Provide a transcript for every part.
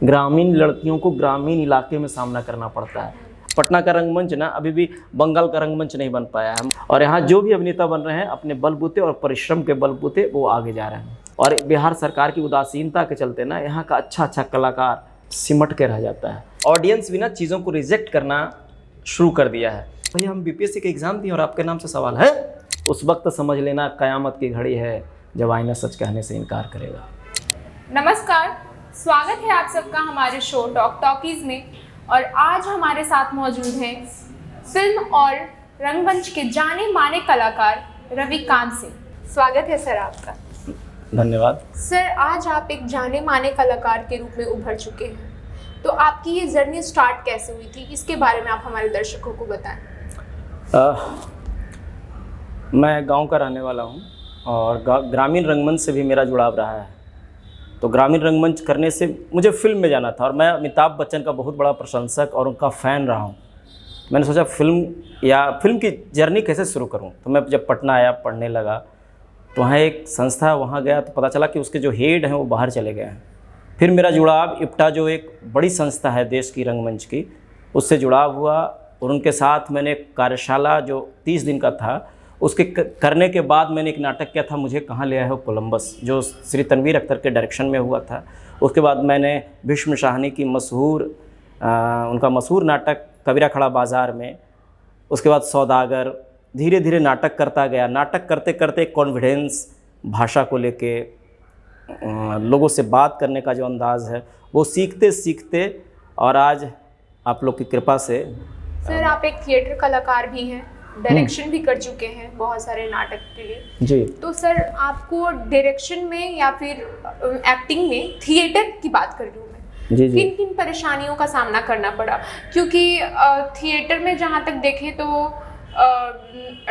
ग्रामीण लड़कियों को ग्रामीण इलाके में सामना करना पड़ता है। पटना का रंगमंच ना अभी भी बंगाल का रंगमंच नहीं बन पाया है, और यहाँ जो भी अभिनेता बन रहे हैं अपने बलबूते और परिश्रम के बलबूते वो आगे जा रहे हैं। और बिहार सरकार की उदासीनता के चलते ना यहाँ का अच्छा कलाकार सिमट के रह जाता है। ऑडियंस भी ना चीज़ों को रिजेक्ट करना शुरू कर दिया है। भैया हम बीपीएससी के एग्ज़ाम दिए और आपके नाम से सवाल है, उस वक्त समझ लेना कयामत की घड़ी है जब आईना सच कहने से इनकार करेगा। नमस्कार, स्वागत है आप सबका हमारे शो टॉक टॉकीज में। और आज हमारे साथ मौजूद हैं फिल्म और रंगमंच के जाने माने कलाकार रविकांत सिंह। स्वागत है सर आपका। धन्यवाद सर, आज आप एक जाने माने कलाकार के रूप में उभर चुके हैं, तो आपकी ये जर्नी स्टार्ट कैसे हुई थी, इसके बारे में आप हमारे दर्शकों को बताएं। मैं गांव का रहने वाला हूं और ग्रामीण रंगमंच से भी मेरा जुड़ाव रहा है। तो ग्रामीण रंगमंच करने से मुझे फिल्म में जाना था और मैं अमिताभ बच्चन का बहुत बड़ा प्रशंसक और उनका फ़ैन रहा हूँ। मैंने सोचा फिल्म की जर्नी कैसे शुरू करूँ। तो मैं जब पटना आया, पढ़ने लगा, तो वहाँ एक संस्था, वहाँ गया तो पता चला कि उसके जो हेड हैं वो बाहर चले गए हैं। फिर मेरा जुड़ाव इप्टा, जो एक बड़ी संस्था है देश की रंगमंच की, उससे जुड़ाव हुआ और उनके साथ मैंने कार्यशाला जो 30 दिन का था उसके करने के बाद मैंने एक नाटक किया था, मुझे कहाँ ले आए हो कोलंबस, जो श्री तनवीर अख्तर के डायरेक्शन में हुआ था। उसके बाद मैंने भीष्म शाहनी की उनका मशहूर नाटक कबीरा खड़ा बाज़ार में, उसके बाद सौदागर, धीरे धीरे नाटक करता गया। नाटक करते करते कॉन्फिडेंस, भाषा को लेके लोगों से बात करने का जो अंदाज़ है वो सीखते सीखते, और आज आप लोग की कृपा से। सर, आप एक थिएटर कलाकार भी हैं, डायरेक्शन भी कर चुके हैं बहुत सारे नाटक के लिए जी। तो सर, आपको डायरेक्शन में या फिर एक्टिंग में, थिएटर की बात कर रही हूँ मैं, जी जी। किन किन परेशानियों का सामना करना पड़ा? क्योंकि थिएटर में जहाँ तक देखें तो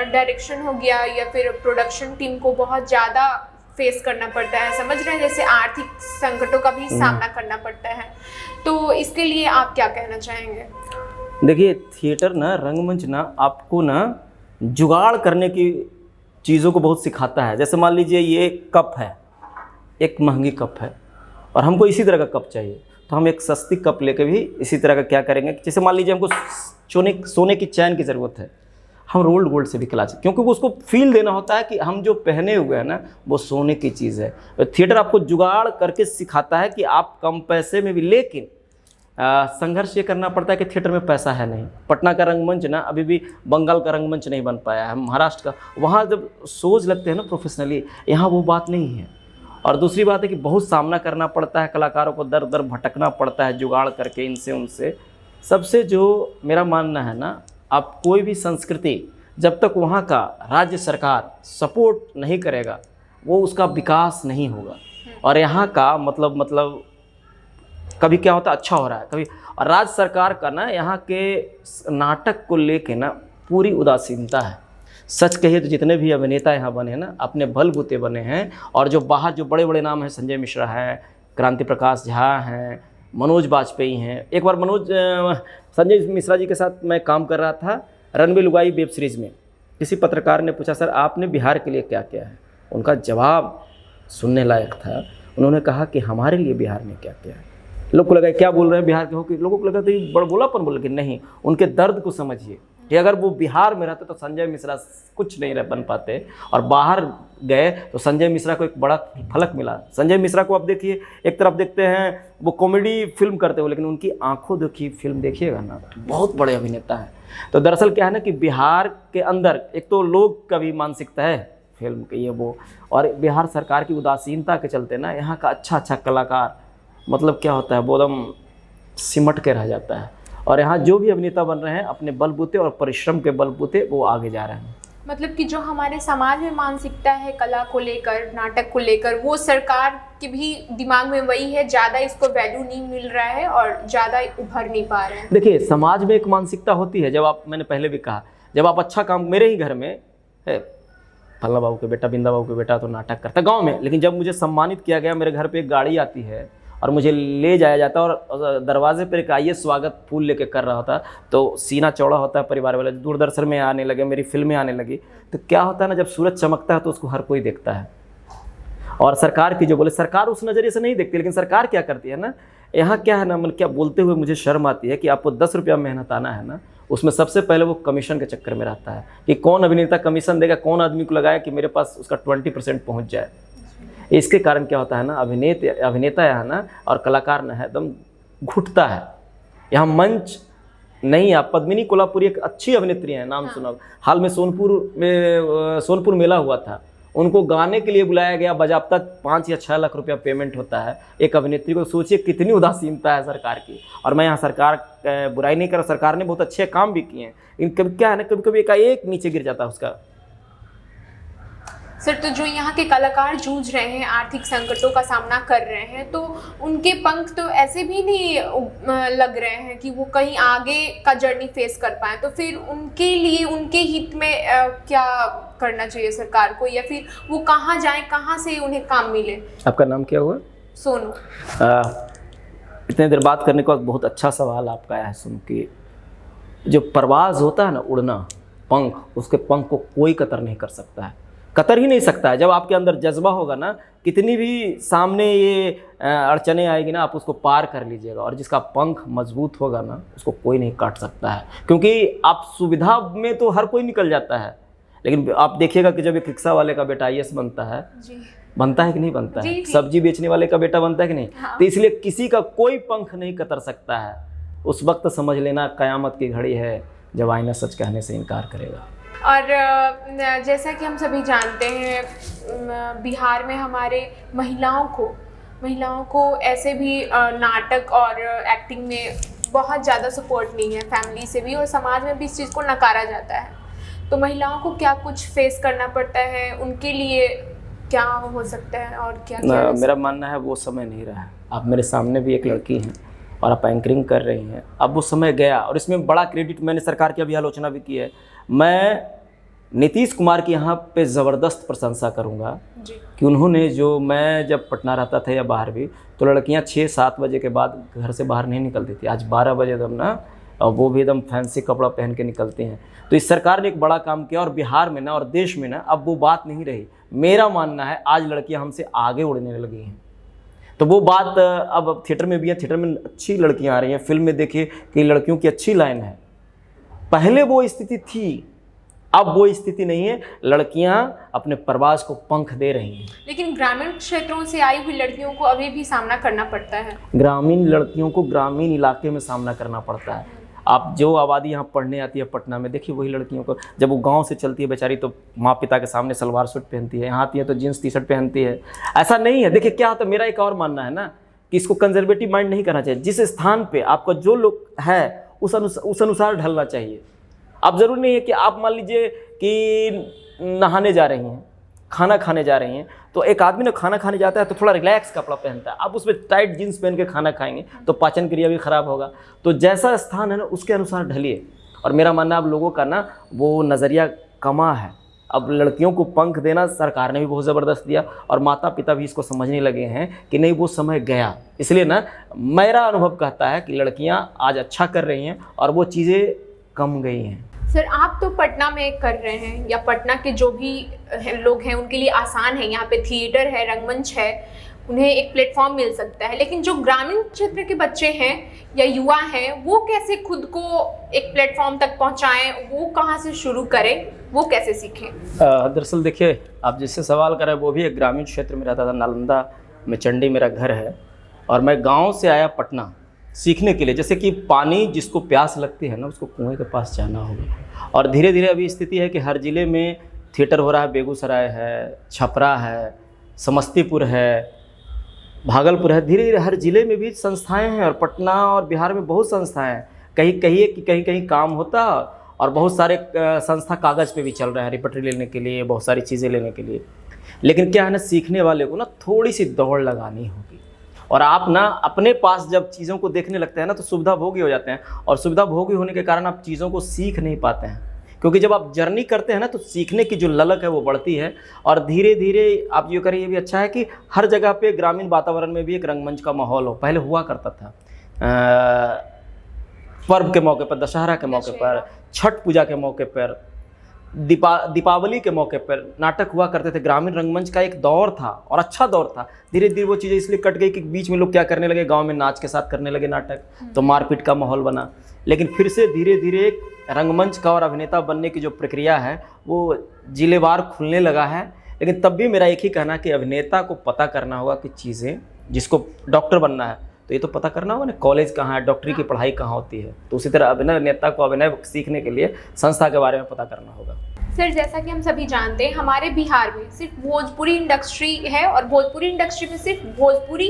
डायरेक्शन हो गया या फिर प्रोडक्शन टीम को बहुत ज़्यादा फेस करना पड़ता है, समझ रहे हैं, जैसे आर्थिक संकटों का भी सामना करना पड़ता है। तो इसके लिए आप क्या कहना चाहेंगे? देखिए, थिएटर ना, रंगमंच ना आपको ना जुगाड़ करने की चीज़ों को बहुत सिखाता है। जैसे मान लीजिए ये कप है, एक महंगी कप है और हमको इसी तरह का कप चाहिए, तो हम एक सस्ती कप लेके भी इसी तरह का क्या करेंगे। जैसे मान लीजिए हमको सोने की चैन की ज़रूरत है, हम रोल्ड गोल्ड से भी खिला सकते, क्योंकि वो उसको फील देना होता है कि हम जो पहने हुए हैं ना वो सोने की चीज़ है। तो थिएटर आपको जुगाड़ करके सिखाता है कि आप कम पैसे में भी, लेकिन संघर्ष ये करना पड़ता है कि थिएटर में पैसा है नहीं। पटना का रंगमंच ना अभी भी बंगाल का रंगमंच नहीं बन पाया है, महाराष्ट्र का। वहाँ जब शोज लगते हैं ना प्रोफेशनली, यहाँ वो बात नहीं है। और दूसरी बात है कि बहुत सामना करना पड़ता है, कलाकारों को दर दर भटकना पड़ता है जुगाड़ करके इनसे उनसे। सबसे जो मेरा मानना है ना, आप कोई भी संस्कृति जब तक वहाँ का राज्य सरकार सपोर्ट नहीं करेगा वो उसका विकास नहीं होगा। और यहाँ का मतलब कभी क्या होता है, अच्छा हो रहा है कभी, और राज्य सरकार का ना यहाँ के नाटक को लेके ना पूरी उदासीनता है। सच कहिए तो जितने भी अभिनेता यहाँ बने हैं ना, अपने बलबूते बने हैं। और जो बाहर जो बड़े बड़े नाम हैं, संजय मिश्रा हैं, क्रांति प्रकाश झा हैं, मनोज बाजपेयी हैं। एक बार संजय मिश्रा जी के साथ मैं काम कर रहा था रनवे लुगाई वेब सीरीज़ में। किसी पत्रकार ने पूछा, सर आपने बिहार के लिए क्या किया है? उनका जवाब सुनने लायक था। उन्होंने कहा कि हमारे लिए बिहार ने क्या किया है। लोग को लगा क्या बोल रहे हैं बिहार के हो, कि लोगों को लगा तो ये बड़बोलापन बोल, कि नहीं, उनके दर्द को समझिए कि अगर वो बिहार में रहते तो संजय मिश्रा कुछ नहीं बन पाते, और बाहर गए तो संजय मिश्रा को एक बड़ा फलक मिला। संजय मिश्रा को आप देखिए, एक तरफ देखते हैं वो कॉमेडी फिल्म करते हो, लेकिन उनकी आंखों देखिए, फिल्म देखिएगा ना, बहुत बड़े अभिनेता हैं। तो दरअसल क्या है ना कि बिहार के अंदर एक तो लोग का भी मानसिकता है फिल्म के ये वो, और बिहार सरकार की उदासीनता के चलते ना यहाँ का अच्छा कलाकार क्या होता है, वो एकदम सिमट के रह जाता है। और यहाँ जो भी अभिनेता बन रहे हैं अपने बलबूते और परिश्रम के बलबूते वो आगे जा रहे हैं। मतलब कि जो हमारे समाज में मानसिकता है कला को लेकर, नाटक को लेकर, वो सरकार के भी दिमाग में वही है, ज़्यादा इसको वैल्यू नहीं मिल रहा है और ज़्यादा उभर नहीं पा रहे हैं। देखिए, समाज में एक मानसिकता होती है, मैंने पहले भी कहा, जब आप अच्छा काम, मेरे ही घर में फल्ला बाबू के बेटा, बिंदा बाबू के बेटा तो नाटक करता गाँव में, लेकिन जब मुझे सम्मानित किया गया, मेरे घर पर एक गाड़ी आती है और मुझे ले जाया जाता, और दरवाजे पर एक आइए स्वागत फूल लेके कर रहा होता, तो सीना चौड़ा होता है परिवार वाले। दूरदर्शन में आने लगे, मेरी फिल्में आने लगी, तो क्या होता है ना, जब सूरज चमकता है तो उसको हर कोई देखता है। और सरकार की जो बोले, सरकार उस नज़रिए से नहीं देखती, लेकिन सरकार क्या करती है ना यहाँ क्या है ना, मन क्या बोलते हुए मुझे शर्म आती है कि आपको 10 रुपया मेहनत आना है ना, उसमें सबसे पहले वो कमीशन के चक्कर में रहता है कि कौन अभिनेता कमीशन देगा, कौन आदमी को लगाया कि मेरे पास उसका 20% पहुँच जाए। इसके कारण क्या होता है ना, अभिनेता यहाँ ना और कलाकार ना है एकदम घुटता है। यहाँ मंच नहीं, आप पद्मिनी कोल्हापुरी एक अच्छी अभिनेत्री हैं, नाम सुना। हाल में सोनपुर मेला हुआ था, उनको गाने के लिए बुलाया गया, बाजाबता 5 या 6 लाख रुपया पेमेंट होता है एक अभिनेत्री को। सोचिए कितनी उदासीनता है सरकार की। और मैं यहाँ सरकार बुराई नहीं कर रहा, सरकार ने बहुत अच्छे काम भी किए हैं, लेकिन कभी क्या है ना, कभी कभी एकाएक नीचे गिर जाता है उसका। सर, तो जो यहाँ के कलाकार जूझ रहे हैं, आर्थिक संकटों का सामना कर रहे हैं, तो उनके पंख तो ऐसे भी नहीं लग रहे हैं कि वो कहीं आगे का जर्नी फेस कर पाए। तो फिर उनके लिए, उनके हित में क्या करना चाहिए सरकार को, या फिर वो कहाँ जाएं, कहाँ से उन्हें काम मिले? आपका नाम क्या हुआ? सोनू। इतने देर बात करने के बाद बहुत अच्छा सवाल आपका आया है सुन के। जो परवाज़ होता है ना, उड़ना, पंख, उसके पंख को कोई कतर नहीं कर सकता है, कतर ही नहीं सकता है। जब आपके अंदर जज्बा होगा ना, कितनी भी सामने ये अड़चने आएगी ना, आप उसको पार कर लीजिएगा। और जिसका पंख मजबूत होगा ना, उसको कोई नहीं काट सकता है। क्योंकि आप सुविधा में तो हर कोई निकल जाता है, लेकिन आप देखिएगा कि जब एक रिक्शा वाले का बेटा IAS बनता है जी। बनता है कि नहीं बनता है, जी। सब्जी बेचने वाले का बेटा बनता है कि नहीं। हाँ। तो इसलिए किसी का कोई पंख नहीं कतर सकता है। उस वक्त समझ लेना कयामत की घड़ी है जब आईना सच कहने से इनकार करेगा। और जैसा कि हम सभी जानते हैं, बिहार में हमारे महिलाओं को ऐसे भी नाटक और एक्टिंग में बहुत ज़्यादा सपोर्ट नहीं है, फैमिली से भी और समाज में भी इस चीज़ को नकारा जाता है। तो महिलाओं को क्या कुछ फेस करना पड़ता है, उनके लिए क्या हो सकता है और क्या मेरा मानना है वो समय नहीं रहा है। आप मेरे सामने भी एक लड़की हैं और आप एंकरिंग कर रही हैं, अब वो समय गया। और इसमें बड़ा क्रेडिट मैंने सरकार की अभी आलोचना भी की है, मैं नीतीश कुमार की यहाँ पे ज़बरदस्त प्रशंसा करूँगा कि उन्होंने, जो मैं जब पटना रहता था या बाहर भी, तो लड़कियाँ 6-7 बजे के बाद घर से बाहर नहीं निकलती थी। आज 12 बजे एकदम ना, और वो भी एकदम फैंसी कपड़ा पहन के निकलती हैं। तो इस सरकार ने एक बड़ा काम किया और बिहार में ना और देश में ना अब वो बात नहीं रही। मेरा मानना है आज लड़कियाँ हमसे आगे उड़ने लगी हैं। तो वो बात अब थिएटर में भी है, थिएटर में अच्छी लड़कियाँ आ रही हैं। फिल्म में देखिए कि लड़कियों की अच्छी लाइन है। पहले वो स्थिति थी, अब वो स्थिति नहीं है। लड़कियां अपने परवाज़ को पंख दे रही हैं। लेकिन ग्रामीण क्षेत्रों से आई हुई लड़कियों को अभी भी सामना करना पड़ता है। ग्रामीण लड़कियों को ग्रामीण इलाके में सामना करना पड़ता है। आप जो आबादी यहाँ पढ़ने आती है पटना में, देखिए वही लड़कियों को, जब वो गांव से चलती है बेचारी तो माँ पिता के सामने सलवार सूट पहनती है, यहाँ आती है तो जीन्स टी शर्ट पहनती है। ऐसा नहीं है। देखिए क्या होता है, मेरा एक और मानना है ना कि इसको कंजर्वेटिव माइंड नहीं करना चाहिए। जिस स्थान पर आपका जो लोग है उस अनुसार ढलना चाहिए। अब ज़रूरी नहीं है कि आप मान लीजिए कि नहाने जा रही हैं, खाना खाने जा रही हैं, तो एक आदमी ना खाना खाने जाता है तो थोड़ा रिलैक्स कपड़ा पहनता है। आप उसमें टाइट जीन्स पहन के खाना खाएंगे तो पाचन क्रिया भी खराब होगा। तो जैसा स्थान है ना उसके अनुसार ढलिए। और मेरा मानना अब लोगों का ना वो नज़रिया कमा है। अब लड़कियों को पंख देना सरकार ने भी बहुत ज़बरदस्त दिया और माता पिता भी इसको समझने लगे हैं कि नहीं वो समय गया। इसलिए ना मेरा अनुभव कहता है कि लड़कियाँ आज अच्छा कर रही हैं और वो चीज़ें कम गई हैं। सर, आप तो पटना में कर रहे हैं, या पटना के जो भी लोग हैं उनके लिए आसान है, यहाँ पे थिएटर है, रंगमंच है, उन्हें एक प्लेटफॉर्म मिल सकता है। लेकिन जो ग्रामीण क्षेत्र के बच्चे हैं या युवा हैं, वो कैसे खुद को एक प्लेटफॉर्म तक पहुँचाएं, वो कहाँ से शुरू करें, वो कैसे सीखें? दरअसल देखिए, आप जिससे सवाल करें वो भी एक ग्रामीण क्षेत्र में रहता था। नालंदा में चंडी मेरा घर है और मैं गाँव से आया पटना सीखने के लिए। जैसे कि पानी जिसको प्यास लगती है ना, उसको कुएं के पास जाना होगा। और धीरे धीरे अभी स्थिति है कि हर ज़िले में थिएटर हो रहा है। बेगूसराय है, छपरा है, समस्तीपुर है, भागलपुर है। धीरे धीरे हर ज़िले में भी संस्थाएं हैं और पटना और बिहार में बहुत संस्थाएं हैं। कहीं कहिए कि कहीं कहीं काम होता और बहुत सारे संस्था कागज़ पे भी चल रहे हैं रिपर्टरी लेने के लिए, बहुत सारी चीज़ें लेने के लिए। लेकिन क्या है ना, सीखने वाले को ना थोड़ी सी दौड़ लगानी होगी। और आप ना अपने पास जब चीज़ों को देखने लगते हैं ना तो सुविधा भोगी हो जाते हैं। और सुविधा भोगी होने के कारण आप चीज़ों को सीख नहीं पाते हैं। क्योंकि जब आप जर्नी करते हैं ना तो सीखने की जो ललक है वो बढ़ती है। और धीरे धीरे आप ये करें, ये भी अच्छा है कि हर जगह पे ग्रामीण वातावरण में भी एक रंगमंच का माहौल हो। पहले हुआ करता था पर्व के मौके पर, दशहरा के मौके पर, छठ पूजा के मौके पर, दीपावली के मौके पर नाटक हुआ करते थे। ग्रामीण रंगमंच का एक दौर था और अच्छा दौर था। धीरे धीरे वो चीज़ें इसलिए कट गई कि बीच में लोग क्या करने लगे, गांव में नाच के साथ करने लगे नाटक, तो मारपीट का माहौल बना। लेकिन फिर से धीरे धीरे रंगमंच का और अभिनेता बनने की जो प्रक्रिया है वो जिलेवार खुलने लगा है। लेकिन तब भी मेरा एक ही कहना कि अभिनेता को पता करना होगा कि चीज़ें, जिसको डॉक्टर बनना है तो ये तो पता करना होगा ना कॉलेज कहाँ है, डॉक्टरी की पढ़ाई कहाँ होती है। तो उसी तरह अभिनेता को अभिनय सीखने के लिए संस्था के बारे में पता करना होगा। सर, जैसा कि हम सभी जानते हैं, हमारे बिहार में सिर्फ भोजपुरी इंडस्ट्री है और भोजपुरी इंडस्ट्री में सिर्फ भोजपुरी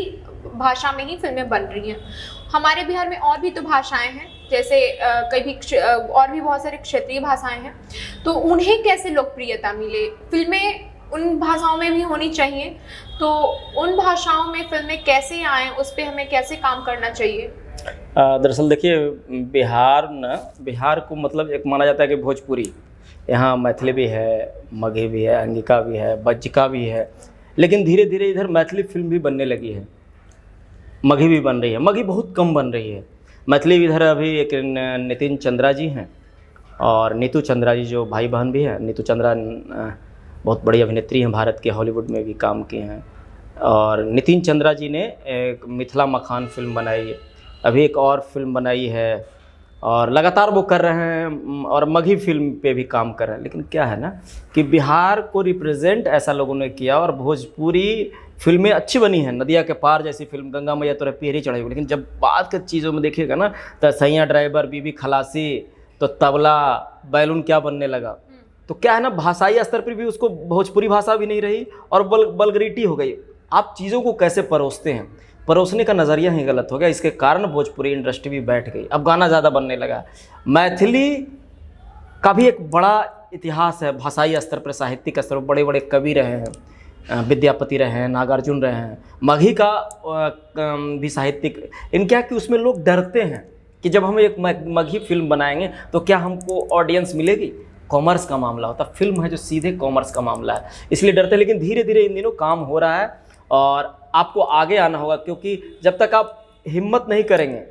भाषा में ही फिल्में बन रही हैं। हमारे बिहार में और भी तो भाषाएं हैं, जैसे और भी बहुत सारे क्षेत्रीय भाषाएं हैं, तो उन्हें कैसे लोकप्रियता मिले? फिल्में उन भाषाओं में भी होनी चाहिए, तो उन भाषाओं में फिल्में कैसे आएँ, उस पर हमें कैसे काम करना चाहिए? दरअसल देखिए, बिहार को मतलब एक माना जाता है कि भोजपुरी, यहाँ मैथिली भी है, मगही भी है, अंगिका भी है, बज्जिका भी है। लेकिन धीरे धीरे इधर मैथिली फिल्म भी बनने लगी है, मगही भी बन रही है। मगही बहुत कम बन रही है, मैथिली इधर अभी एक नितिन चंद्रा जी हैं और नीतू चंद्रा जी जो भाई बहन भी हैं। नीतू चंद्रा बहुत बड़ी अभिनेत्री हैं, भारत के हॉलीवुड में भी काम किए हैं। और नितिन चंद्रा जी ने एक मिथिला मखान फिल्म बनाई, अभी एक और फिल्म बनाई है और लगातार वो कर रहे हैं और मगही फिल्म पे भी काम कर रहे हैं। लेकिन क्या है ना कि बिहार को रिप्रेजेंट ऐसा लोगों ने किया और भोजपुरी फिल्में अच्छी बनी हैं। नदिया के पार जैसी फिल्म, गंगा मैया तो पीढ़ी चढ़ी हुई। लेकिन जब बात के चीज़ों में देखिएगा ना तो सैया ड्राइवर, बीबी खलासी, तो तबला, बैलून क्या बनने लगा। तो क्या है ना, भाषाई स्तर पर भी उसको भोजपुरी भाषा भी नहीं रही और बलगरीटी हो गई। आप चीज़ों को कैसे परोसते हैं, परोसने का नज़रिया ही गलत हो गया। इसके कारण भोजपुरी इंडस्ट्री भी बैठ गई, अब गाना ज़्यादा बनने लगा। मैथिली का भी एक बड़ा इतिहास है, भाषाई स्तर पर, साहित्यिक स्तर पर बड़े बड़े कवि रहे हैं, विद्यापति रहे हैं, नागार्जुन रहे हैं। मगही का भी साहित्यिक, इन क्या कि उसमें लोग डरते हैं कि जब हम एक मगही फिल्म बनाएंगे तो क्या हमको ऑडियंस मिलेगी। कॉमर्स का मामला होता, फिल्म है जो सीधे कॉमर्स का मामला है, इसलिए डरते हैं। लेकिन धीरे धीरे इन दिनों काम हो रहा है और आपको आगे आना होगा, क्योंकि जब तक आप हिम्मत नहीं करेंगे,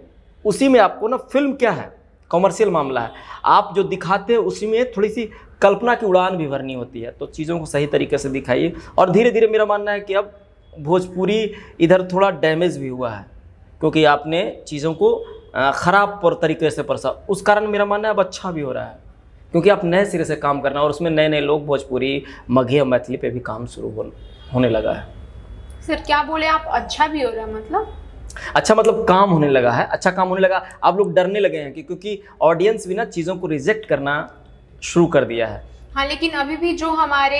उसी में आपको ना, फिल्म क्या है, कॉमर्शियल मामला है, आप जो दिखाते हैं उसी में थोड़ी सी कल्पना की उड़ान भी भरनी होती है। तो चीज़ों को सही तरीके से दिखाइए। और धीरे धीरे मेरा मानना है कि अब भोजपुरी इधर थोड़ा डैमेज भी हुआ है, क्योंकि आपने चीज़ों को ख़राब तरीके से परसा, उस कारण मेरा मानना है अब अच्छा भी हो रहा है, क्योंकि आप नए सिरे से काम करना और उसमें नए नए लोग भोजपुरी, मगही और मैथिली पे भी काम शुरू होने लगा है। सर, क्या बोले आप? अच्छा भी हो रहा है मतलब? अच्छा मतलब काम होने लगा है, अच्छा काम होने लगा। आप लोग डरने लगे हैं क्योंकि ऑडियंस भी ना चीज़ों को रिजेक्ट करना शुरू कर दिया है। हाँ, लेकिन अभी भी जो हमारे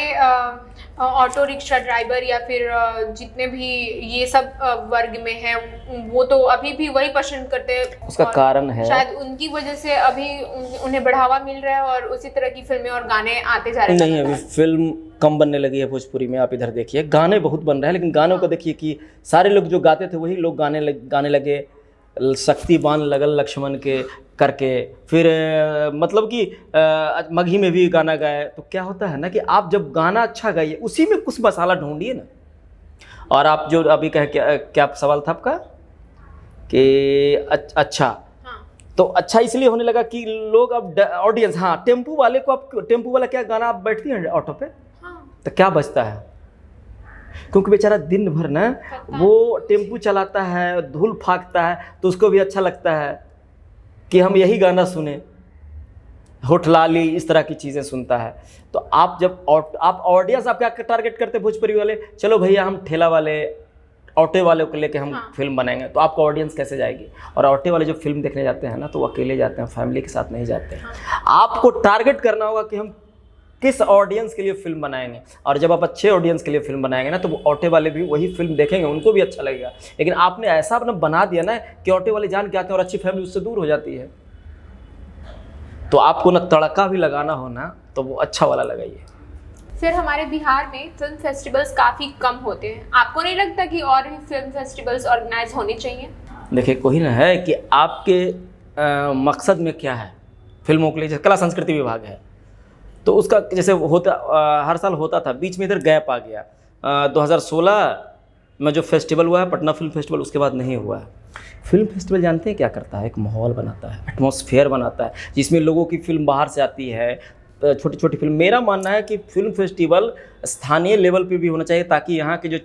ऑटो रिक्शा ड्राइवर या फिर जितने भी ये सब वर्ग में हैं, वो तो अभी भी वही पसंद करते हैं। उसका कारण है, शायद उनकी वजह से अभी उन्हें बढ़ावा मिल रहा है और उसी तरह की फिल्में और गाने आते जा रहे हैं। नहीं, अभी फिल्म कम बनने लगी है भोजपुरी में। आप इधर देखिए, गाने बहुत बन रहे हैं, लेकिन गानों को देखिए कि सारे लोग जो गाते थे वही लोग गाने लगे। शक्ति बाण लगल लक्ष्मण के करके, फिर मतलब कि मगही में भी गाना गाए। तो क्या होता है ना कि आप जब गाना अच्छा गाइए, उसी में कुछ मसाला ढूंढिए ना। और आप जो अभी क्या सवाल था आपका कि अच्छा, तो अच्छा इसलिए होने लगा कि लोग अब ऑडियंस, हाँ, टेम्पू वाले को, आप टेम्पू वाला क्या गाना, आप बैठती हैं ऑटो पे, तो क्या बजता है, क्योंकि बेचारा दिन भर ना वो टेम्पू चलाता है, धूल फाँकता है, तो उसको भी अच्छा लगता है कि हम यही गाना सुने, होठलाली, इस तरह की चीज़ें सुनता है। तो आप जब आप ऑडियंस, आप क्या टारगेट करते हैं भोजपुरी वाले, चलो भैया हम ठेला वाले, ऑटो वाले को लेके हम फिल्म बनाएंगे, तो आपको ऑडियंस कैसे जाएगी। और ऑटो वाले जो फिल्म देखने जाते हैं ना, तो वो अकेले जाते हैं, फैमिली के साथ नहीं जाते हैं। आपको टारगेट करना होगा कि हम किस ऑडियंस के लिए फिल्म बनाएंगे। और जब आप अच्छे ऑडियंस के लिए फिल्म बनाएंगे ना, तो वो ऑटो वाले भी वही फिल्म देखेंगे, उनको भी अच्छा लगेगा। लेकिन आपने ऐसा अपना बना दिया ना कि ऑटो वाले जान के आते हैं और अच्छी फैमिली उससे दूर हो जाती है। तो आपको ना तड़का भी लगाना हो ना, तो वो अच्छा वाला लगाइए। फिर हमारे बिहार में फिल्म फेस्टिवल्स काफ़ी कम होते हैं, आपको नहीं लगता कि और भी फिल्म फेस्टिवल्स ऑर्गेनाइज होने चाहिए? देखिए, कोई ना है कि आपके मकसद में क्या है। फिल्मों के लिए जैसे कला संस्कृति विभाग है, तो उसका जैसे होता हर साल होता था, बीच में इधर गैप आ गया। 2016 में जो फेस्टिवल हुआ है, पटना फिल्म फेस्टिवल, उसके बाद नहीं हुआ है। फिल्म फेस्टिवल जानते हैं क्या करता है? एक माहौल बनाता है, एटमॉस्फेयर बनाता है, जिसमें लोगों की फिल्म बाहर से आती है, छोटी छोटी फिल्म। मेरा मानना है कि फिल्म फेस्टिवल स्थानीय लेवल पे भी होना चाहिए, ताकि यहाँ के जो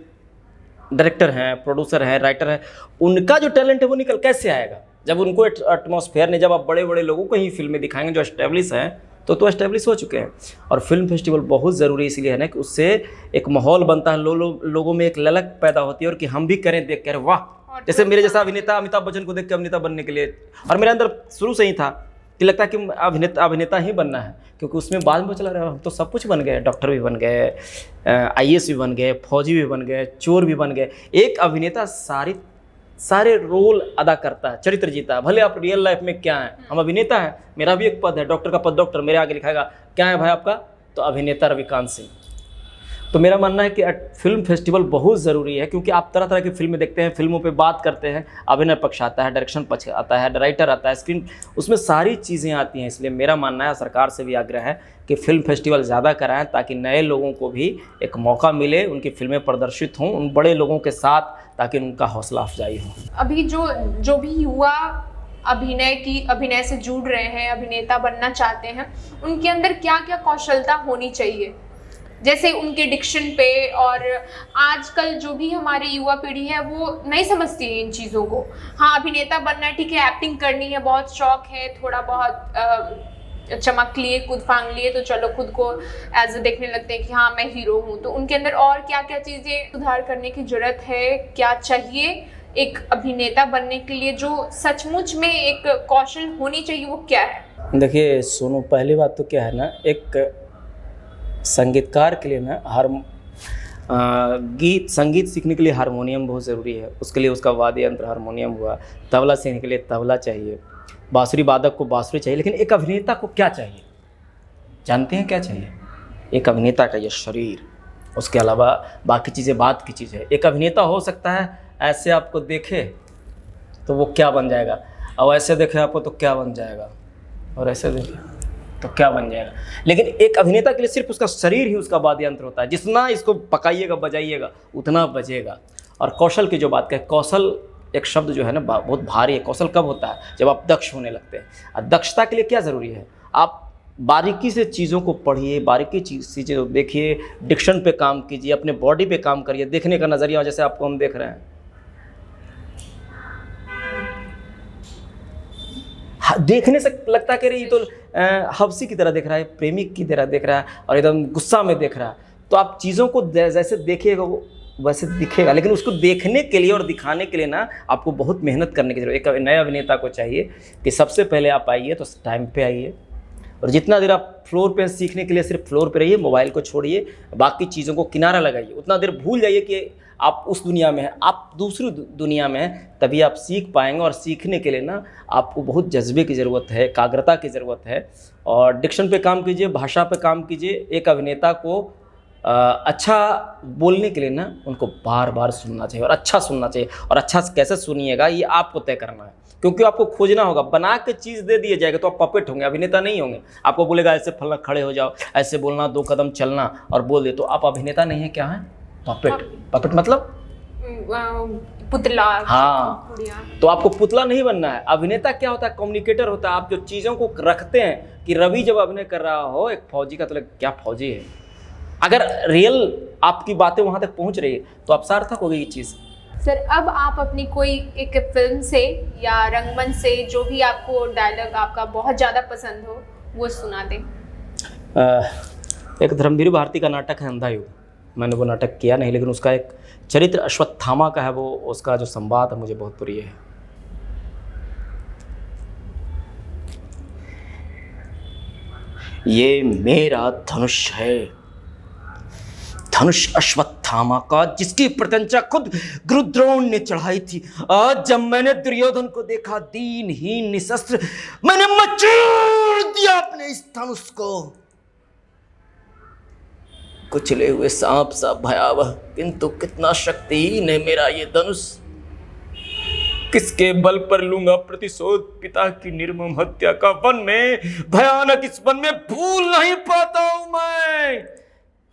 डायरेक्टर हैं, प्रोड्यूसर हैं, राइटर हैं, उनका जो टैलेंट है वो निकल कैसे आएगा जब उनको एटमॉस्फेयर नहीं, जब आप बड़े बड़े लोगों को ही फिल्में दिखाएंगे जो एस्टेब्लिश हैं, तो एस्टेब्लिश हो चुके हैं। और फिल्म फेस्टिवल बहुत ज़रूरी इसलिए है ना कि उससे एक माहौल बनता है, लोगों में एक ललक पैदा होती है और कि हम भी करें, देख कर वाह। जैसे मेरे जैसा अभिनेता अमिताभ बच्चन को देख के अभिनेता बनने के लिए, और मेरे अंदर शुरू से ही था कि लगता है कि अभिनेता ही बनना है, क्योंकि उसमें बाद में चला रहा हम तो सब कुछ बन गए, डॉक्टर भी बन गए, IAS भी बन गए, फौजी भी बन गए, चोर भी बन गए। एक अभिनेता सारे रोल अदा करता है, चरित्र जीता है। भले आप रियल लाइफ में क्या हैं, हम अभिनेता हैं, मेरा भी एक पद है, डॉक्टर का पद डॉक्टर, मेरे आगे लिखाएगा क्या है भाई आपका, तो अभिनेता रविकांत सिंह। तो मेरा मानना है कि फिल्म फेस्टिवल बहुत ज़रूरी है, क्योंकि आप तरह तरह की फिल्में देखते हैं, फिल्मों पे बात करते हैं, अभिनय पक्ष आता है, डायरेक्शन पक्ष आता है, राइटर आता है, स्क्रीन, उसमें सारी चीज़ें आती हैं। इसलिए मेरा मानना है, सरकार से भी आग्रह है कि फिल्म फेस्टिवल ज़्यादा कराएं, ताकि नए लोगों को भी एक मौका मिले, उनकी फिल्में प्रदर्शित हों उन बड़े लोगों के साथ, ताकि उनका हौसला अफजाई हो। अभी जो भी युवा अभिनय से जुड़ रहे हैं, अभिनेता बनना चाहते हैं, उनके अंदर क्या क्या कौशलता होनी चाहिए, जैसे उनके डिक्शन पे, और आजकल जो भी हमारी युवा पीढ़ी है वो नहीं समझती है इन चीज़ों को। हाँ, अभिनेता बनना है, ठीक है, एक्टिंग करनी है, बहुत शौक है, थोड़ा बहुत चमक लिए, कूद फांग लिए, तो चलो खुद को एज देखने लगते हैं कि हाँ मैं हीरो हूँ। तो उनके अंदर और क्या क्या चीज़ें सुधार करने की ज़रूरत है, क्या चाहिए एक अभिनेता बनने के लिए, जो सचमुच में एक कौशल होनी चाहिए, वो क्या है? देखिए सोनू, पहली बात तो क्या है ना, एक संगीतकार के लिए ना संगीत सीखने के लिए हारमोनियम बहुत ज़रूरी है। उसके लिए उसका वाद्य यंत्र हारमोनियम हुआ, तबला सीखने के लिए तबला चाहिए, बांसुरी वादक को बांसुरी चाहिए। लेकिन एक अभिनेता को क्या चाहिए, जानते हैं क्या चाहिए? एक अभिनेता का ये शरीर, उसके अलावा बाकी चीज़ें बात की चीज़ है। एक अभिनेता हो सकता है ऐसे आपको देखे तो वो क्या बन जाएगा, और ऐसे देखे आपको तो क्या बन जाएगा, और ऐसे देखे तो क्या बन जाएगा। लेकिन एक अभिनेता के लिए सिर्फ उसका शरीर ही उसका वाद्य यंत्र होता है, जितना इसको पकाइएगा बजाइएगा उतना बजेगा। और कौशल की जो बात करें, कौशल एक शब्द जो है ना बहुत भारी है। कौशल कब होता है? जब आप दक्ष होने लगते हैं। और दक्षता के लिए क्या ज़रूरी है? आप बारीकी से चीज़ों को पढ़िए, बारीकी चीज़ें को देखिए, डिक्शन पे काम कीजिए, अपने बॉडी पे काम करिए, देखने का नज़रिया, जैसे आपको हम देख रहे हैं, देखने से लगता है कि ये तो हफ्सी की तरह देख रहा है, प्रेमिक की तरह देख रहा है, और एकदम गुस्सा में देख रहा है। तो आप चीज़ों को जैसे देखिएगा वो वैसे दिखेगा, लेकिन उसको देखने के लिए और दिखाने के लिए ना आपको बहुत मेहनत करने की जरूरत है। एक नए अभिनेता को चाहिए कि सबसे पहले आप आइए तो टाइम पे आइए, और जितना देर आप फ्लोर पे सीखने के लिए सिर्फ फ्लोर पे रहिए, मोबाइल को छोड़िए, बाकी चीज़ों को किनारा लगाइए। उतना देर भूल जाइए कि आप उस दुनिया में हैं, आप दूसरी दुनिया में हैं, तभी आप सीख पाएंगे। और सीखने के लिए ना आपको बहुत जज्बे की ज़रूरत है, एकाग्रता की ज़रूरत है, और डिक्शन पे काम कीजिए, भाषा पे काम कीजिए। एक अभिनेता को अच्छा बोलने के लिए ना उनको बार बार सुनना चाहिए, और अच्छा सुनना चाहिए। और अच्छा कैसे सुनिएगा ये आपको तय करना है, क्योंकि आपको खोजना होगा। बना के चीज़ दे दिए जाएगा तो आप पपेट होंगे, अभिनेता नहीं होंगे। आपको बोलेगा ऐसे फलना, खड़े हो जाओ, ऐसे बोलना, 2 कदम चलना, और बोल दे, तो आप अभिनेता नहीं है, क्या है? पपेट। पपेट मतलब पुतला। हाँ, तो आपको पुतला नहीं बनना है। अभिनेता क्या होता है? कम्युनिकेटर होता है। आप जो चीज़ों को रखते हैं, कि रवि जब अभिनय कर रहा हो एक फौजी का, तो क्या फौजी है? अगर रियल आपकी बातें वहाँ तक पहुँच रही है तो आप सार्थक हो गई ये चीज़। सर, अब आप अपनी कोई एक फिल्म से या रंगमंच से जो भी आपको डायलॉग आपका बहुत ज़्यादा पसंद हो वो सुना दें। एक धर्मवीर भारती का नाटक है अंधा युग, मैंने वो नाटक किया नहीं, लेकिन उसका एक चरित्र अश्वत्थामा का है, वो उसका जो संवाद है मुझे बहुत प्रिय है। ये मेरा धनुष है, धनुष अश्वत्थामा का, जिसकी प्रत्यंचा खुद गुरुद्रोण ने चढ़ाई थी। आज जब मैंने दुर्योधन को देखा दीनहीन निशस्त्र, मैंने मचोड़ दिया अपने इस धनुष को। कुचले हुए सांप सा भयावह, किंतु कितना शक्तिहीन है मेरा ये धनुष। किसके बल पर लूंगा प्रतिशोध पिता की निर्मम हत्या का? वन में भयानक, इस वन में भूल नहीं पाता हूं मैं।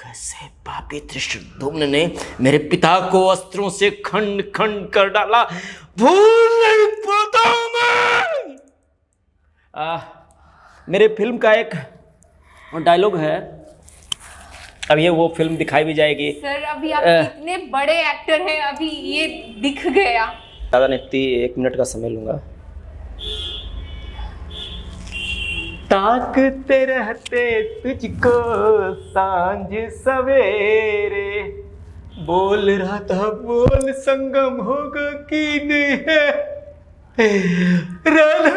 कैसे पापी धृष्टद्युम्न ने मेरे पिता को अस्त्रों से खंड खंड कर डाला, भूल नहीं पाता हूं मैं। मेरे फिल्म का एक और डायलॉग है। अब ये वो फिल्म दिखाई भी जाएगी। सर अभी आप कितने बड़े एक्टर हैं, अभी ये दिख गया। ज़्यादा नहीं, 1 मिनट का समय लूँगा। ताकते रहते तुझको सांझ सवेरे, बोल रहा था बोल संगम होगा कि नहीं है राधा।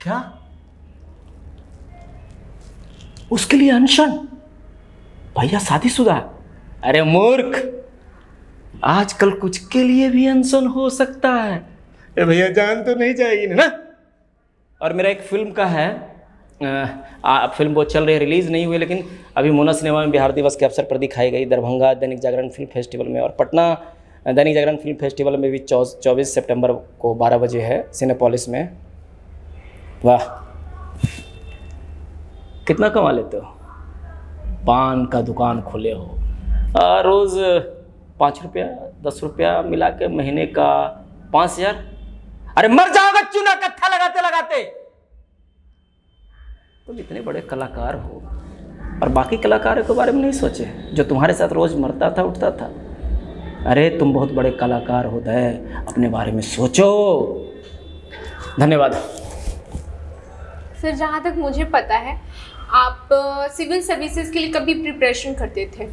क्या उसके लिए अनशन? भैया शादीशुदा? अरे मूर्ख, आजकल कुछ के लिए भी अनशन हो सकता है। ए भैया जान तो नहीं जाएगी ना। और मेरा एक फिल्म का है, फिल्म बहुत चल रही है, रिलीज़ नहीं हुई, लेकिन अभी मोना सिनेमा में बिहार दिवस के अवसर पर दिखाई गई। दरभंगा दैनिक जागरण फिल्म फेस्टिवल में और पटना दैनिक जागरण फिल्म फेस्टिवल में भी 24 सितंबर को 12 बजे है सिनेपोलिस में। वाह, कितना कमा लेते हो? पान का दुकान खोले हो, रोज़ 5 रुपया 10 रुपया मिला के महीने का 5,000। अरे मर जाओगे चूना कत्था लगाते लगाते। तुम इतने बड़े कलाकार हो और बाकी कलाकारों के बारे में नहीं सोचे, जो तुम्हारे साथ रोज़ मरता था उठता था। अरे तुम बहुत बड़े कलाकार हो दे, अपने बारे में सोचो। धन्यवाद। सर जहाँ तक मुझे पता है आप सिविल सर्विसेज के लिए कभी प्रिपरेशन करते थे,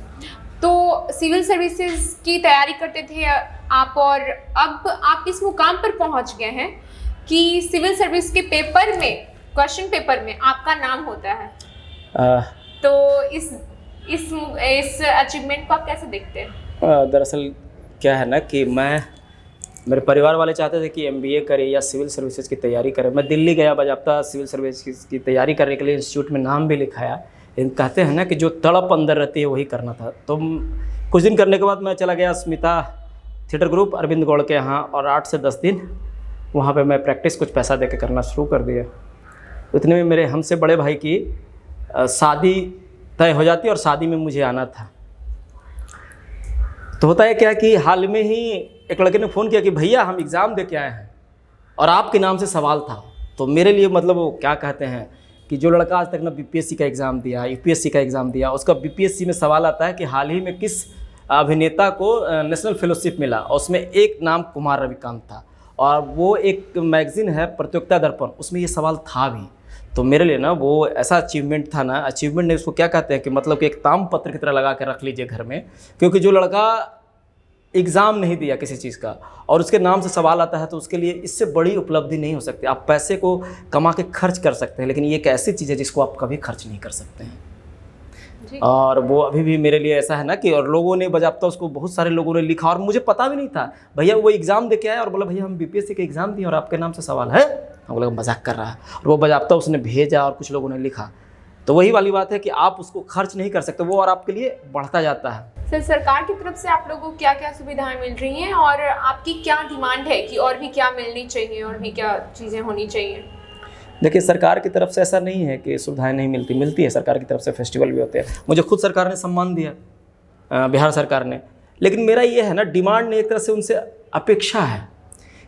तो सिविल सर्विसेज की तैयारी करते थे आप, और अब आप इस मुकाम पर पहुँच गए हैं कि सिविल सर्विस के पेपर में, क्वेश्चन पेपर में आपका नाम होता है। तो इस अचीवमेंट को आप कैसे देखते हैं? दरअसल क्या है ना कि मेरे परिवार वाले चाहते थे कि MBA करे या सिविल सर्विसेज की तैयारी करे। मैं दिल्ली गया, बाज़ाब्ता सिविल सर्विसेज की तैयारी करने के लिए इंस्टीट्यूट में नाम भी लिखाया, लेकिन कहते हैं ना कि जो तड़प अंदर रहती है वही करना था। तो कुछ दिन करने के बाद मैं चला गया स्मिता थिएटर ग्रुप अरविंद गौड़ के यहाँ, और 8 से 10 दिन वहाँ पे मैं प्रैक्टिस कुछ पैसा दे के करना शुरू कर दिया। उतने में मेरे हमसे बड़े भाई की शादी तय हो जाती और शादी में मुझे आना था। तो होता है क्या कि हाल में ही एक लड़के ने फ़ोन किया कि भैया हम एग्ज़ाम दे के आए हैं और आपके नाम से सवाल था। तो मेरे लिए मतलब वो क्या कहते हैं कि जो लड़का आज तक ना BPSC का एग्ज़ाम दिया, UPSC का एग्ज़ाम दिया, उसका BPSC में सवाल आता है कि हाल ही में किस अभिनेता को नेशनल फेलोशिप मिला, और उसमें एक नाम कुमार रविकांत था, और वो एक मैगज़ीन है प्रतियोगिता दर्पण, उसमें ये सवाल था भी। तो मेरे लिए ना वो ऐसा अचीवमेंट था ना, अचीवमेंट ने उसको क्या कहते हैं कि मतलब कि एक तामपत्र की तरह लगा के रख लीजिए घर में, क्योंकि जो लड़का एग्ज़ाम नहीं दिया किसी चीज़ का और उसके नाम से सवाल आता है, तो उसके लिए इससे बड़ी उपलब्धि नहीं हो सकती। आप पैसे को कमा के खर्च कर सकते हैं, लेकिन ये एक ऐसी चीज़ है जिसको आप कभी खर्च नहीं कर सकते हैं। और वो अभी भी मेरे लिए ऐसा है ना कि, और लोगों ने बजाबता उसको, बहुत सारे लोगों ने लिखा और मुझे पता भी नहीं था। भैया वो एग्ज़ाम दे के आया और बोला भैया हम BPSC के एग्ज़ाम दिए और आपके नाम से सवाल है। हम लोग मजाक कर रहा है, और वो बजाबता उसने भेजा और कुछ लोगों ने लिखा। तो वही वाली बात है कि आप उसको खर्च नहीं कर सकते, वो और आपके लिए बढ़ता जाता है। सर सरकार की तरफ से आप लोगों को क्या क्या सुविधाएं मिल रही हैं, और आपकी क्या डिमांड है कि और भी क्या मिलनी चाहिए और भी क्या चीज़ें होनी चाहिए? देखिए, सरकार की तरफ से ऐसा नहीं है कि सुविधाएं नहीं मिलती है। सरकार की तरफ से फेस्टिवल भी होते हैं। मुझे खुद सरकार ने सम्मान दिया, बिहार सरकार ने। लेकिन मेरा ये है ना, डिमांड ने एक तरह से उनसे अपेक्षा है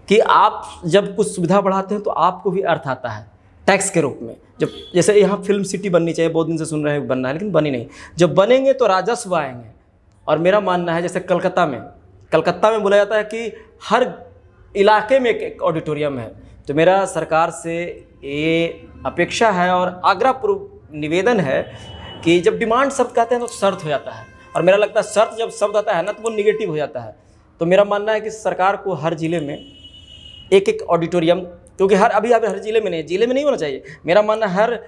कि आप जब कुछ सुविधा बढ़ाते हैं तो आपको भी अर्थ आता है टैक्स के रूप में। जब जैसे यहाँ फिल्म सिटी बननी चाहिए, बहुत दिन से सुन रहे हैं बनना है, लेकिन बनी नहीं। जब बनेंगे तो राजस्व आएंगे। और मेरा मानना है जैसे कलकत्ता में बोला जाता है कि हर इलाके में एक ऑडिटोरियम है। तो मेरा सरकार से ये अपेक्षा है और आग्रहपूर्वक निवेदन है कि जब डिमांड शब्द कहते हैं तो शर्त हो जाता है, और मेरा लगता है शर्त जब शब्द आता है ना तो वो निगेटिव हो जाता है। तो मेरा मानना है कि सरकार को हर ज़िले में एक ऑडिटोरियम, क्योंकि हर ज़िले में नहीं होना चाहिए। मेरा मानना हर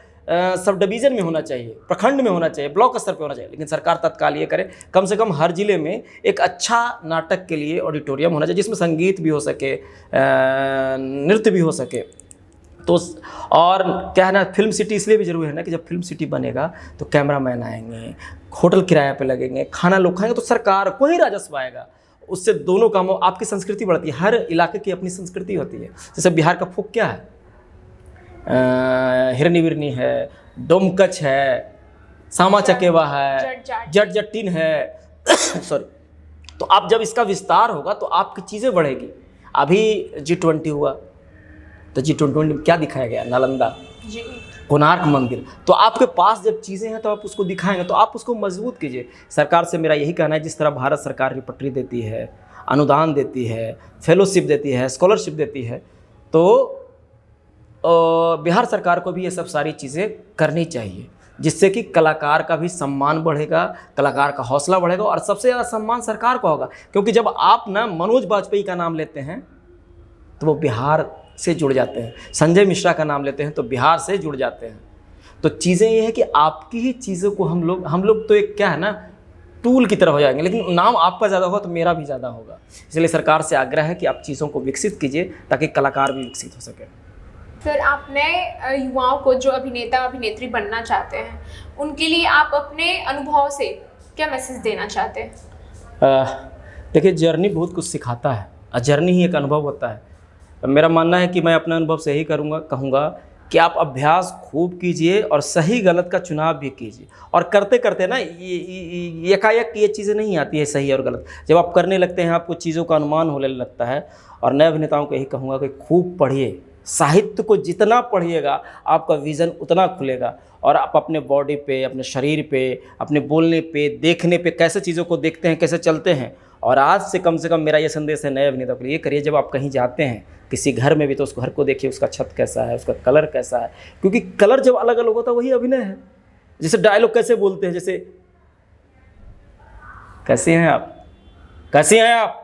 सब डिवीज़न में होना चाहिए, प्रखंड में होना चाहिए, ब्लॉक स्तर पे होना चाहिए। लेकिन सरकार तत्काल ये करे, कम से कम हर ज़िले में एक अच्छा नाटक के लिए ऑडिटोरियम होना चाहिए, जिसमें संगीत भी हो सके, नृत्य भी हो सके। तो और क्या है ना, फिल्म सिटी इसलिए भी ज़रूरी है ना कि जब फिल्म सिटी बनेगा तो कैमरामैन आएंगे, होटल किराया पे लगेंगे, खाना लोग खाएंगे, तो सरकार को ही राजस्व आएगा। उससे दोनों कामों, आपकी संस्कृति बढ़ती है। हर इलाके की अपनी संस्कृति होती है। जैसे बिहार का फोक क्या है, हिरनी विरनी है, डोमकच है, सामा चकेवा है, जट जट्टिन है सॉरी। तो आप जब इसका विस्तार होगा तो आपकी चीज़ें बढ़ेगी। अभी G20 हुआ तो G20 में क्या दिखाया गया, नालंदा, जी। कोणार्क मंदिर, तो आपके पास जब चीज़ें हैं तो आप उसको दिखाएंगे, तो आप उसको मजबूत कीजिए। सरकार से मेरा यही कहना है, जिस तरह भारत सरकार रिपटरी देती है, अनुदान देती है, फेलोशिप देती है, स्कॉलरशिप देती है, तो बिहार सरकार को भी ये सब सारी चीज़ें करनी चाहिए, जिससे कि कलाकार का भी सम्मान बढ़ेगा, कलाकार का हौसला बढ़ेगा, और सबसे ज़्यादा सम्मान सरकार का होगा। क्योंकि जब आप ना मनोज बाजपेयी का नाम लेते हैं तो वो बिहार से जुड़ जाते हैं, संजय मिश्रा का नाम लेते हैं तो बिहार से जुड़ जाते हैं। तो चीज़ें ये है कि आपकी ही चीज़ों को हम लोग तो एक क्या है ना, टूल की तरह हो जाएंगे, लेकिन नाम आपका ज़्यादा होगा तो मेरा भी ज़्यादा होगा। इसलिए सरकार से आग्रह है कि आप चीज़ों को विकसित कीजिए ताकि कलाकार भी विकसित हो सके। सर, आप नए युवाओं को जो अभिनेता अभिनेत्री बनना चाहते हैं, उनके लिए आप अपने अनुभव से क्या मैसेज देना चाहते हैं? देखिए, जर्नी बहुत कुछ सिखाता है, और जर्नी ही एक अनुभव होता है। मेरा मानना है कि मैं अपना अनुभव से ही कहूँगा कि आप अभ्यास खूब कीजिए और सही गलत का चुनाव भी कीजिए। और करते करते ना ये एकाएक ये चीज़ें नहीं आती है सही और गलत। जब आप करने लगते हैं आपको चीज़ों का अनुमान होने लगता है। और नए अभिनेताओं को यही कहूँगा कि खूब पढ़िए, साहित्य को जितना पढ़िएगा आपका विज़न उतना खुलेगा, और आप अपने बॉडी पे, अपने शरीर पे, अपने बोलने पे, देखने पे, कैसे चीज़ों को देखते हैं, कैसे चलते हैं। और आज से कम मेरा ये संदेश है नए अभिनेताओं के लिए, ये करिए जब आप कहीं जाते हैं किसी घर में भी, तो उस घर को देखिए, उसका छत कैसा है, उसका कलर कैसा है, क्योंकि कलर जब अलग अलग होता है वही अभिनय है। जैसे डायलॉग कैसे बोलते हैं, जैसे कैसे हैं आप, कैसी हैं आप,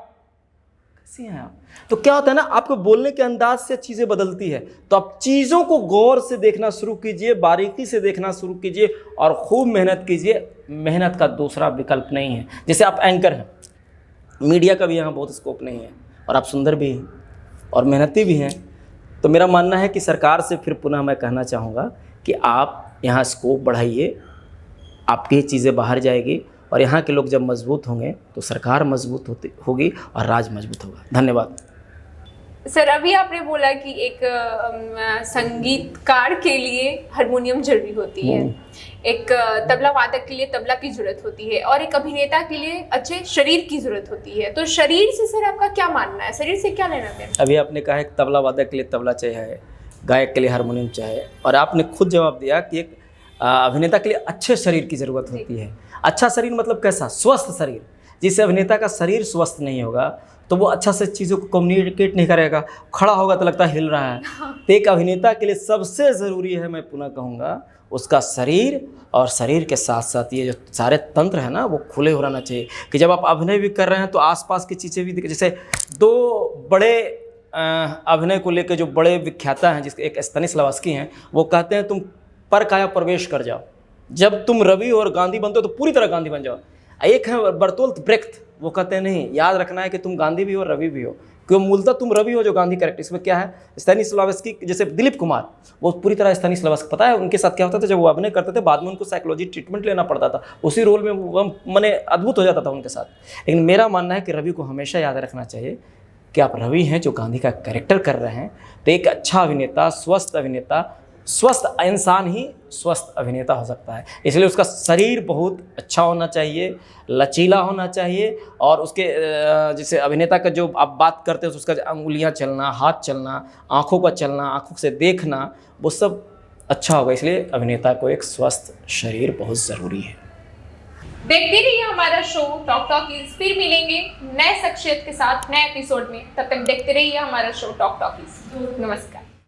कैसी हैं आप, तो क्या होता है ना, आपको बोलने के अंदाज से चीज़ें बदलती है। तो आप चीज़ों को गौर से देखना शुरू कीजिए, बारीकी से देखना शुरू कीजिए, और खूब मेहनत कीजिए। मेहनत का दूसरा विकल्प नहीं है। जैसे आप एंकर हैं, मीडिया का भी यहाँ बहुत स्कोप नहीं है, और आप सुंदर भी हैं और मेहनती भी हैं। तो मेरा मानना है कि सरकार से फिर पुनः मैं कहना चाहूँगा कि आप यहाँ स्कोप बढ़ाइए, आपकी चीज़ें बाहर जाएगी, और यहाँ के लोग जब मजबूत होंगे तो सरकार मजबूत होगी और राज मजबूत होगा। धन्यवाद। सर, अभी आपने बोला कि एक संगीतकार के लिए हारमोनियम जरूरी होती है, एक तबला वादक के लिए तबला की जरूरत होती है, और एक अभिनेता के लिए अच्छे शरीर की जरूरत होती है। तो शरीर से सर आपका क्या मानना है, शरीर से क्या लेना देना? अभी आपने कहा है कि तबला वादक के लिए तबला चाहिए, गायक के लिए हारमोनियम चाहिए, और आपने खुद जवाब दिया कि एक अभिनेता के लिए अच्छे शरीर की ज़रूरत होती है। अच्छा शरीर मतलब कैसा? स्वस्थ शरीर। जिससे अभिनेता का शरीर स्वस्थ नहीं होगा तो वो अच्छा से चीज़ों को कम्युनिकेट नहीं करेगा, खड़ा होगा तो लगता है हिल रहा है। तो एक अभिनेता के लिए सबसे ज़रूरी है, मैं पुनः कहूँगा, उसका शरीर, और शरीर के साथ साथ ये जो सारे तंत्र हैं ना वो खुले हो रहना चाहिए, कि जब आप अभिनय भी कर रहे हैं तो आसपास की चीज़ें भी, जैसे दो बड़े अभिनय को लेकर जो बड़े विख्याता हैं, जिसके एक स्तानिस्लावस्की हैं, वो कहते हैं तुम पर काया प्रवेश कर जाओ, जब तुम रवि और गांधी बनते हो तो पूरी तरह गांधी बन जाओ। एक है बर्तोल्ट ब्रेख्त, वो कहते हैं नहीं, याद रखना है कि तुम गांधी भी हो रवि भी हो, क्योंकि मूलतः तुम रवि हो जो गांधी कैरेक्टर। इसमें क्या है, स्तानिस्लावस्की जैसे दिलीप कुमार, वो पूरी तरह स्तानिस्लावस्की, पता है उनके साथ क्या होता था, जब वो अभिनय करते थे बाद में उनको साइकोलॉजी ट्रीटमेंट लेना पड़ता था, उसी रोल में वो मैंने अद्भुत हो जाता था उनके साथ। लेकिन मेरा मानना है कि रवि को हमेशा याद रखना चाहिए कि आप रवि हैं जो गांधी का कैरेक्टर कर रहे हैं। तो एक अच्छा अभिनेता, स्वस्थ इंसान ही स्वस्थ अभिनेता हो सकता है। इसलिए उसका शरीर बहुत अच्छा होना चाहिए, लचीला होना चाहिए, और उसके जैसे अभिनेता का जो आप बात करते हैं उसका अंगुलियां चलना, हाथ चलना, आँखों का चलना, आँखों से देखना, वो सब अच्छा होगा। इसलिए अभिनेता को एक स्वस्थ शरीर बहुत ज़रूरी है। देखते रहिए हमारा शो टॉक टॉकीज। फिर मिलेंगे नए शख्सियत के साथ नए एपिसोड में। तब तक देखते रहिए हमारा शो टॉक टॉकीज। नमस्कार।